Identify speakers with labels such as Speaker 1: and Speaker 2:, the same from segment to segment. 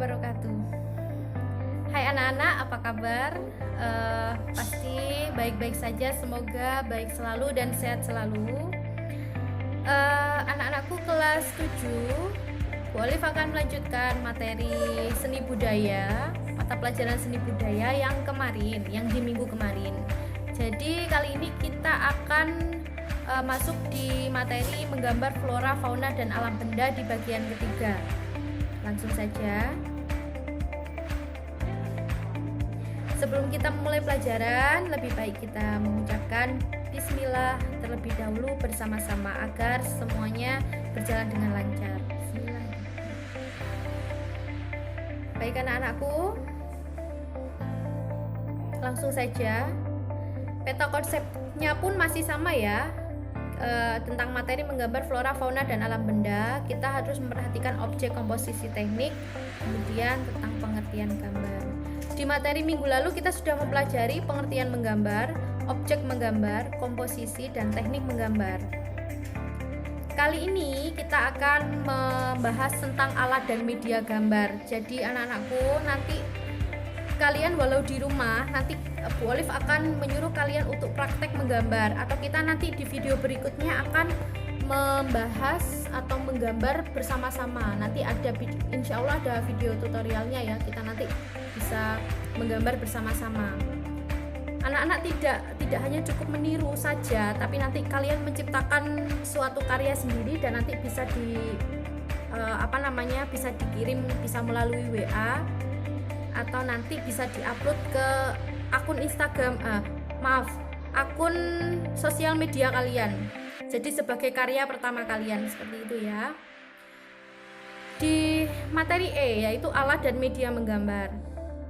Speaker 1: wabarakatuh. Hai anak-anak, apa kabar? Pasti baik-baik saja, semoga baik selalu dan sehat selalu. Anak-anakku kelas 7, Bu Olive akan melanjutkan materi seni budaya, mata pelajaran seni budaya yang kemarin, yang di minggu kemarin. Jadi kali ini kita akan masuk di materi menggambar flora, fauna, dan alam benda di bagian ketiga. Langsung saja. Sebelum kita memulai pelajaran, lebih baik kita mengucapkan bismillah terlebih dahulu bersama-sama agar semuanya berjalan dengan lancar. Bismillah. Baik anak-anakku, langsung saja. Peta konsepnya pun masih sama ya, tentang materi menggambar flora, fauna, dan alam benda. Kita harus memperhatikan objek, komposisi, teknik, kemudian tentang pengertian gambar. Di materi minggu lalu kita sudah mempelajari pengertian menggambar, objek menggambar, komposisi, dan teknik menggambar. Kali ini kita akan membahas tentang alat dan media gambar. Jadi anak-anakku, nanti kalian walau di rumah, nanti Bu Olive akan menyuruh kalian untuk praktek menggambar, atau kita nanti di video berikutnya akan membahas atau menggambar bersama-sama. Nanti ada, insya Allah ada video tutorialnya ya, kita nanti bisa menggambar bersama-sama. Anak-anak tidak hanya cukup meniru saja, tapi nanti kalian menciptakan suatu karya sendiri dan nanti bisa bisa dikirim, bisa melalui WA, atau nanti bisa diupload ke akun Instagram, akun sosial media kalian. Jadi sebagai karya pertama kalian, seperti itu ya. Di materi E, yaitu alat dan media menggambar.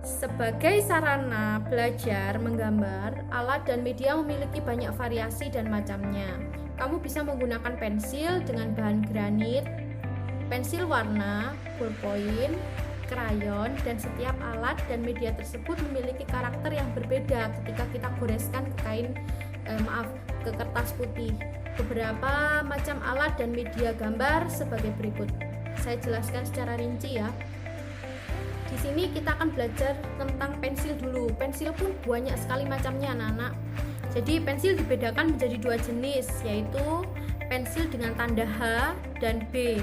Speaker 1: Sebagai sarana belajar menggambar, alat dan media memiliki banyak variasi dan macamnya. Kamu bisa menggunakan pensil dengan bahan granit, pensil warna, ballpoint, krayon, dan setiap alat dan media tersebut memiliki karakter yang berbeda ketika kita goreskan ke ke kertas putih. Beberapa macam alat dan media gambar sebagai berikut. Saya jelaskan secara rinci ya. Di sini kita akan belajar tentang pensil dulu. Pensil pun banyak sekali macamnya anak-anak. Jadi pensil dibedakan menjadi dua jenis, yaitu pensil dengan tanda H dan B.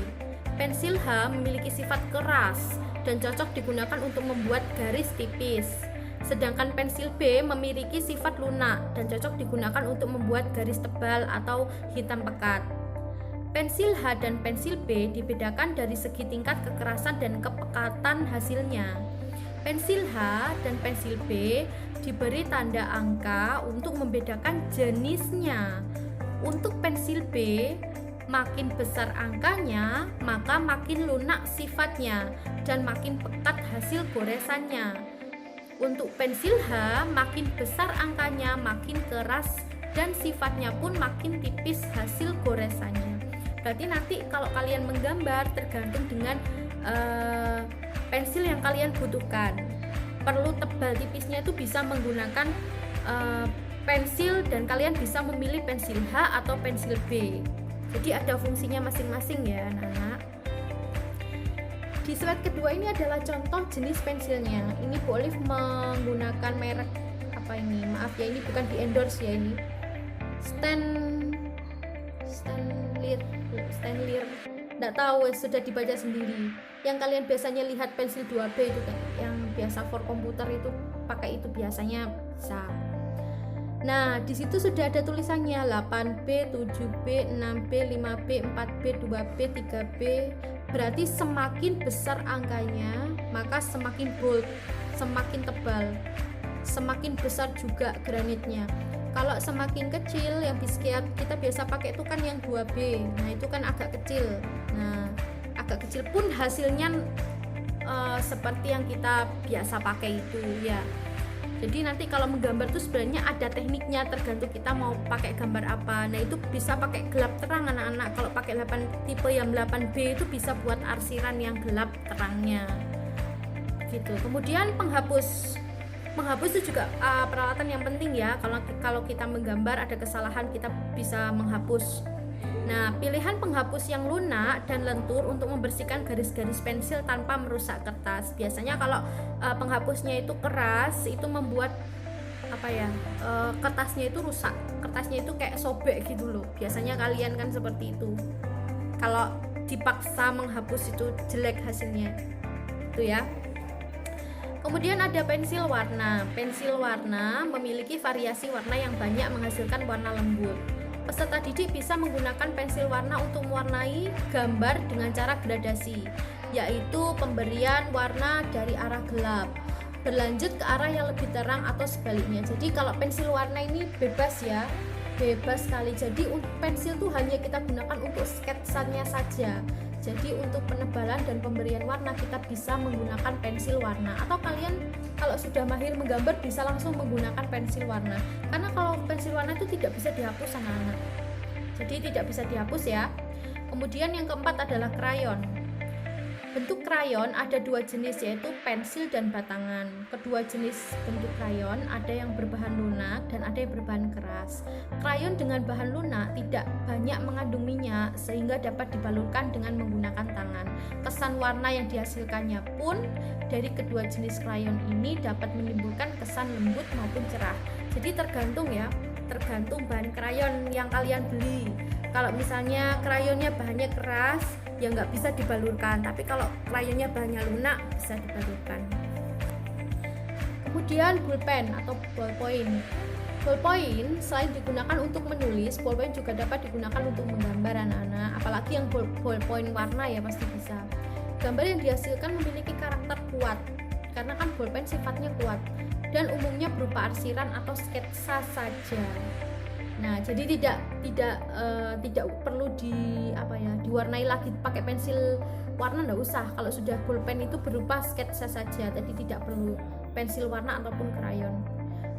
Speaker 1: Pensil H memiliki sifat keras dan cocok digunakan untuk membuat garis tipis. Sedangkan pensil B memiliki sifat lunak dan cocok digunakan untuk membuat garis tebal atau hitam pekat. Pensil H dan pensil B dibedakan dari segi tingkat kekerasan dan kepekatan hasilnya. Pensil H dan pensil B diberi tanda angka untuk membedakan jenisnya. Untuk pensil B, makin besar angkanya, maka makin lunak sifatnya dan makin pekat hasil goresannya. Untuk pensil H, makin besar angkanya, makin keras dan sifatnya pun makin tipis hasil goresannya. Berarti nanti kalau kalian menggambar tergantung dengan pensil yang kalian butuhkan. Perlu tebal tipisnya itu bisa menggunakan pensil, dan kalian bisa memilih pensil H atau pensil B. Jadi ada fungsinya masing-masing ya anak-anak. Di slide kedua ini adalah contoh jenis pensilnya. Ini Bu Olive menggunakan merek apa ini? Maaf ya, ini bukan di endorse ya, ini Stanley, nggak tahu, sudah dibaca sendiri. Yang kalian biasanya lihat pensil 2B itu kan, yang biasa for komputer itu pakai itu biasanya bisa. Nah, di situ sudah ada tulisannya 8B, 7B, 6B, 5B, 4B, 2B, 3B. Berarti semakin besar angkanya, maka semakin bold, semakin tebal, semakin besar juga granitnya. Kalau semakin kecil, yang kita biasa pakai itu kan yang 2B. Nah, itu kan agak kecil. Nah, agak kecil pun hasilnya seperti yang kita biasa pakai itu ya. Jadi nanti kalau menggambar itu sebenarnya ada tekniknya, tergantung kita mau pakai gambar apa. Nah, itu bisa pakai gelap terang anak-anak. Kalau pakai tipe yang 8B itu bisa buat arsiran yang gelap terangnya gitu. Kemudian penghapus itu juga peralatan yang penting ya. Kalau kita menggambar ada kesalahan, kita bisa menghapus. Nah, pilihan penghapus yang lunak dan lentur untuk membersihkan garis-garis pensil tanpa merusak kertas. Biasanya kalau penghapusnya itu keras, itu membuat kertasnya itu rusak, kertasnya itu kayak sobek gitu loh. Biasanya kalian kan seperti itu. Kalau dipaksa menghapus itu jelek hasilnya. Itu ya. Kemudian ada pensil warna. Pensil warna memiliki variasi warna yang banyak menghasilkan warna lembut. Peserta didik bisa menggunakan pensil warna untuk mewarnai gambar dengan cara gradasi, yaitu pemberian warna dari arah gelap berlanjut ke arah yang lebih terang atau sebaliknya. Jadi kalau pensil warna ini bebas ya, bebas sekali. Jadi pensil itu hanya kita gunakan untuk sketsanya saja. Jadi untuk penebalan dan pemberian warna kita bisa menggunakan pensil warna, atau kalian kalau sudah mahir menggambar bisa langsung menggunakan pensil warna, karena kalau pensil warna itu tidak bisa dihapus anak-anak, jadi tidak bisa dihapus ya. Kemudian yang keempat adalah krayon. Bentuk krayon ada dua jenis, yaitu pensil dan batangan. Kedua jenis bentuk krayon ada yang berbahan lunak dan ada yang berbahan keras. Krayon dengan bahan lunak tidak banyak mengandung minyak sehingga dapat dibalurkan dengan menggunakan tangan. Kesan warna yang dihasilkannya pun dari kedua jenis krayon ini dapat menimbulkan kesan lembut maupun cerah. Jadi tergantung ya, tergantung bahan krayon yang kalian beli. Kalau misalnya krayonnya bahannya keras, ya nggak bisa dibalurkan, tapi kalau krayonnya bahannya lunak bisa dibalurkan. Kemudian pulpen atau ballpoint. Ballpoint selain digunakan untuk menulis, ballpoint juga dapat digunakan untuk menggambar anak-anak, apalagi yang ballpoint warna ya pasti bisa. Gambar yang dihasilkan memiliki karakter kuat, karena kan ballpoint sifatnya kuat dan umumnya berupa arsiran atau sketsa saja. Nah, jadi tidak perlu diwarnai lagi pakai pensil warna, enggak usah. Kalau sudah pulpen itu berupa sketsa saja, jadi tidak perlu pensil warna ataupun krayon.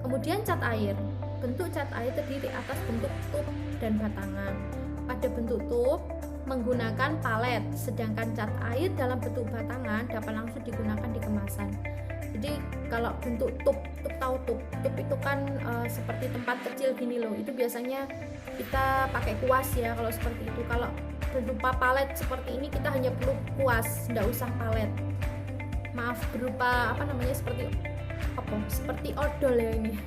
Speaker 1: Kemudian cat air. Bentuk cat air terdiri atas bentuk tub dan batangan. Pada bentuk tub menggunakan palet, sedangkan cat air dalam bentuk batangan dapat langsung digunakan di kemasan. Jadi kalau bentuk tub itu kan seperti tempat kecil gini loh, itu biasanya kita pakai kuas ya kalau seperti itu. Kalau berupa palet seperti ini kita hanya perlu kuas, tidak usah palet. Maaf, berupa seperti odol ya ini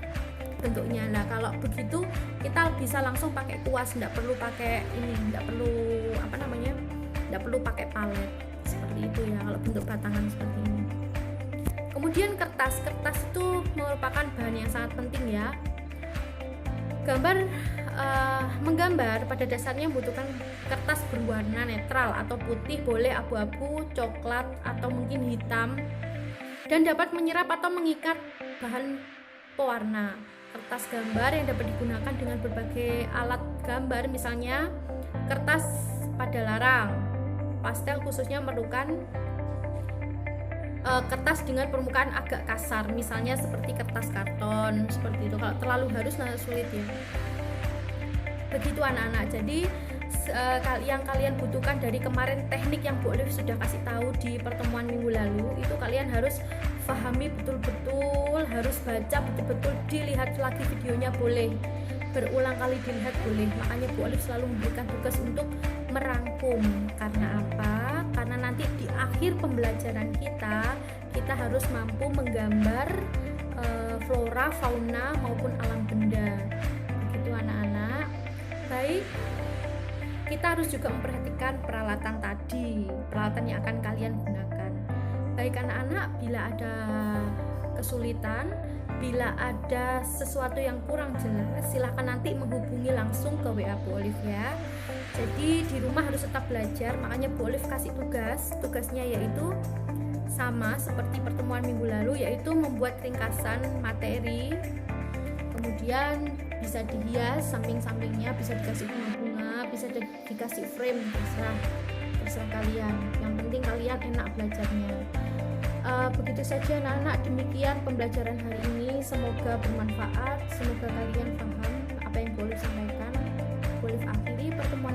Speaker 1: bentuknya. Nah kalau begitu kita bisa langsung pakai kuas, tidak perlu pakai ini, tidak perlu pakai palet seperti itu ya kalau bentuk batangan seperti ini. Kemudian kertas itu merupakan bahan yang sangat penting ya. Menggambar pada dasarnya membutuhkan kertas berwarna netral atau putih, boleh abu-abu, coklat atau mungkin hitam, dan dapat menyerap atau mengikat bahan pewarna. Kertas gambar yang dapat digunakan dengan berbagai alat gambar, misalnya kertas pada larang, pastel khususnya memerlukan kertas dengan permukaan agak kasar, misalnya seperti kertas karton seperti itu. Kalau terlalu halus nanti sulit ya. Begitu anak-anak. Jadi yang kalian butuhkan dari kemarin teknik yang Bu Olive sudah kasih tahu di pertemuan minggu lalu, itu kalian harus pahami betul-betul, harus baca betul-betul, dilihat lagi videonya boleh, berulang kali dilihat boleh. Makanya Bu Olive selalu memberikan tugas untuk merangkum. Karena apa? Karena nanti di akhir pembelajaran kita harus mampu menggambar flora, fauna maupun alam benda. Begitu anak-anak. Baik, kita harus juga memperhatikan peralatan tadi, peralatan yang akan kalian gunakan. Baik anak-anak, bila ada kesulitan, bila ada sesuatu yang kurang jelas, silahkan nanti menghubungi langsung ke WA Bu Olive ya. Jadi di rumah harus tetap belajar, makanya Bu Olive kasih tugasnya yaitu sama seperti pertemuan minggu lalu, yaitu membuat ringkasan materi, kemudian bisa dihias samping-sampingnya, bisa dikasih bunga-bunga, bisa dikasih frame, terserah kalian. Yang penting kalian enak belajarnya. Begitu saja anak-anak, demikian pembelajaran hari ini, semoga bermanfaat, semoga kalian paham apa yang Bu Olive sampaikan. Bu Olive akhiri pertemuan